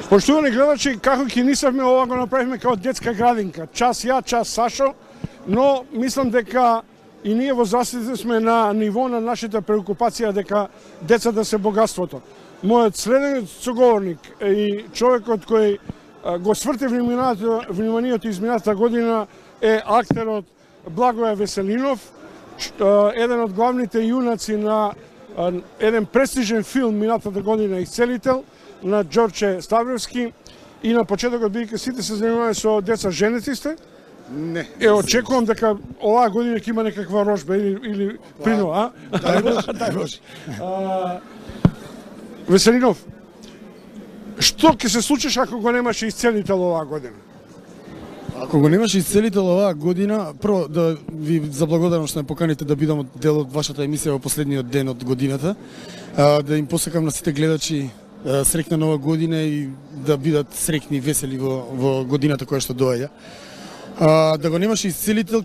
Поштувани гледачи, како ќе нисавме ова го направивме како детска градинка. Час ја, час Сашо, но мислам дека и ние во Засите сме на ниво на нашата преокупација дека децата се богатството. Мојот следен соговорник и човекот кој го сврте вниманието измината година е актерот Благоје Веселинов, еден од главните јунаци на еден престижен филм минатата година Исцелител на Ѓорче Ставровски. И на почетокот, бидејќи сите се занимаваме со деца, женети сте? Не. Очекувам дека оваа година ќе има некаква рожба или прино, а? Дај Боже. Веселинов, што ќе се случиш ако го немаше Исцелител оваа година? Ако го немаше Исцелител оваа година, прво да ви заблагодарам што ме поканите да бидам дел од вашата емисија во последниот ден од годината, да им посакам на сите гледачи среќна нова година и да бидат среќни и весели во годината која што доаѓа. Да го немаше Исцелител,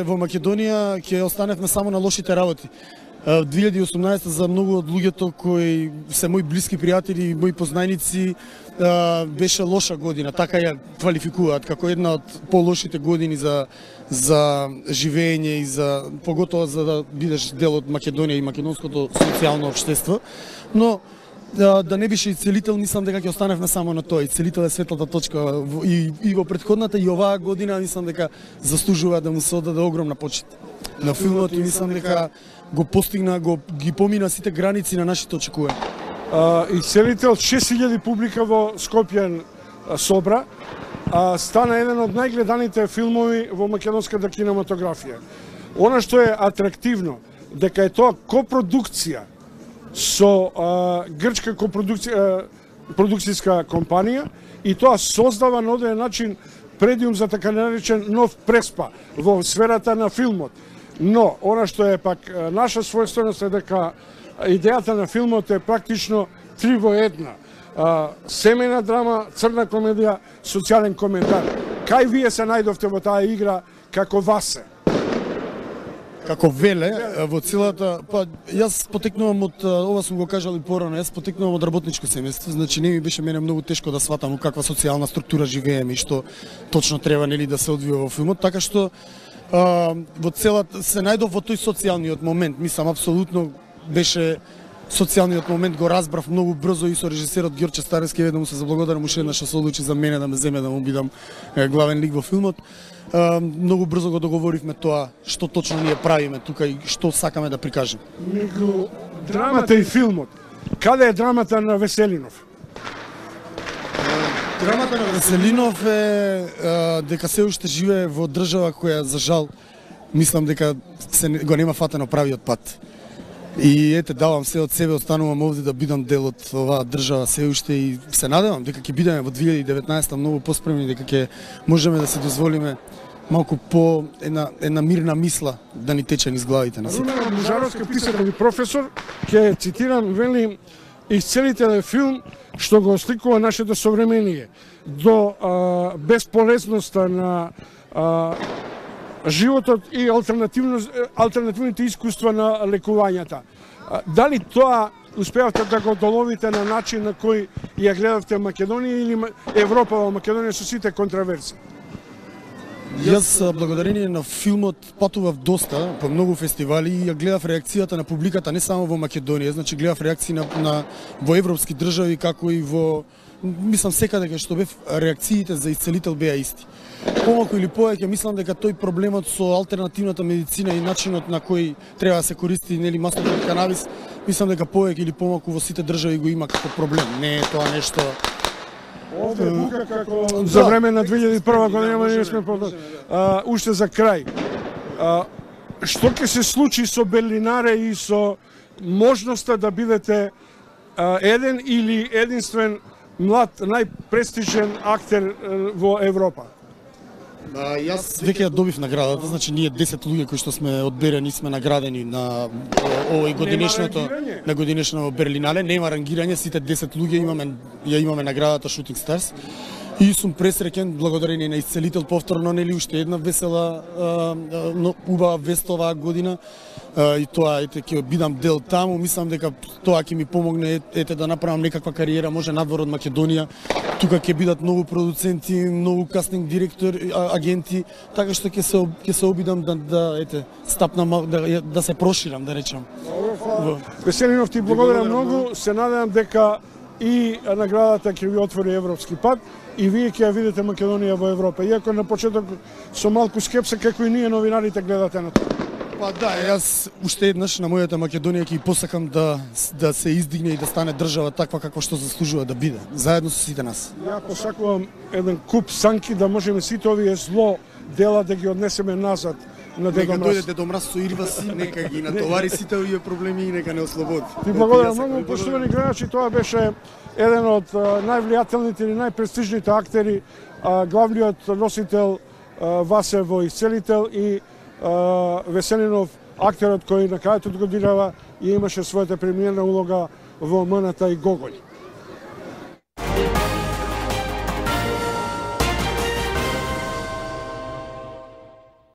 во Македонија ќе останевме само на лошите работи. 2018 за многу од луѓето кои се мои блиски пријатели и мои познајници беше лоша година, така ја квалификуваат како една од полошите години за живење и за поготово за да бидеш дел од Македонија и македонското социјално општество. Но да не беше Исцелител, мислам дека ќе останевме само на тоа. Исцелител е светлата точка и во претходната и оваа година мислам дека заслужува да му се одаде огромна почит. На филмот и мислам дека го постигна, ги помина сите граници на нашите очекувања. Исцелител 6000 публика во Скопје собра, стана еден од најгледаните филмови во македонската кинематографија. Она што е атрактивно, дека е тоа копродукција со грчка продукцијска компанија и тоа создава на одреден начин предиум за така наречен нов преспа во сферата на филмот. Но, она што е пак наша својственост е дека идејата на филмот е практично 3 во 1. Семејна драма, црна комедија, социјален коментар. Кај вие се најдовте во таа игра како Васе? Како Веле, во целата, јас потекнувам од, ова сум го кажал и порано, јас потекнувам од работничко семејство, значи не ми беше мене многу тешко да сватам у каква социјална структура живееме и што точно треба нели да се одвива во филмот, така што во целата се најдов во тој социјалниот момент, мислам апсолутно беше социјалниот момент, го разбрав многу брзо и со режисерот Ѓорче Ставровски, да му се заблагодарам уште еднаш што се одлучи за мене да ме земе да му бидам главен лик во филмот. Многу брзо го договоривме тоа што точно ние правиме тука и што сакаме да прикажеме. Меѓу драмата и филмот, каде е драмата на Веселинов? Драмата на Веселинов е дека се уште живее во држава која за жал мислам дека го нема фатено правиот пат. И ете, давам се од себе, останувам овде да бидам дел од оваа држава се уште и се надевам дека ќе бидеме во 2019 многу поспремни, дека ќе можеме да се дозволиме малку по една мирна мисла да ни тече низ главите на сите. Руна Мужаровска, писател и професор, ќе цитирам, вели: Исцелител е филм што го осликува нашето современие до бесполезноста на животот и алтернативните искуства на лекувањата. Дали тоа успеавте да го доловите на начин на кој ја гледавте Македонија или Европа во Македонија со сите контраверси? Јас, благодарение на филмот, патував доста по многу фестивали и ја гледав реакцијата на публиката не само во Македонија, значи гледав реакции во европски држави, како и во, мислам секаде кај што бев, реакциите за Исцелител беа исти. Помалку или повеќе мислам дека тој проблемот со алтернативната медицина и начинот на кој треба да се користи нели маслото канабис, мислам дека повеќе или помалку во сите држави го има како проблем. Не е тоа нешто. Овде бука како за време на 2001 година, ние сме уште за крај. Што ќе се случи со Берлинаре и со можноста да бидете еден или единствен млад најпрестижен актер во Европа? Јас веќе ја добив наградата, значи ние 10 луѓе кои што сме одберени сме наградени на овој годинешно Берлинале, нема рангирање, сите 10 луѓе имаме наградата Shooting Stars. И сум пресреќен благодарение на Исцелител повторно, нели уште една весела убава вест оваа година. И тоа ете ќе бидам дел таму, мислам дека тоа ќе ми помогне ете да направам некаква кариера може надвор од Македонија. Тука ќе бидат многу продуценти, многу кастинг директори, агенти, така што ќе се обидам да ете стапнам да се проширам, да речам. Веселинов, ти благодарам многу, се надевам дека и наградата ќе ви отвори европски пат и вие ќе ја видите Македонија во Европа. Иако на почеток со малку скепса како и ние новинарите гледате на тоа. Па да, јас уште еднаш на мојата Македонија ќе посакам да се издигне и да стане држава таква каква што заслужува да биде, заедно со сите нас. Ја посакувам еден куп санки да можеме сите овие зло дела да ги однесеме назад на Дедо Мраз. Нека дојде Дедо Мраз со ирваси, нека ги натовари сите овие проблеми и нека не ослободи. Ти благодарам многу, поштовани гледачи, тоа беше еден од највлијателните или најпрестижните актери, главниот носител Васе во Исцелител и Веселинов, актерот кој на крајот од годинава и имаше својата премиерна улога во МНТ и Гоголј.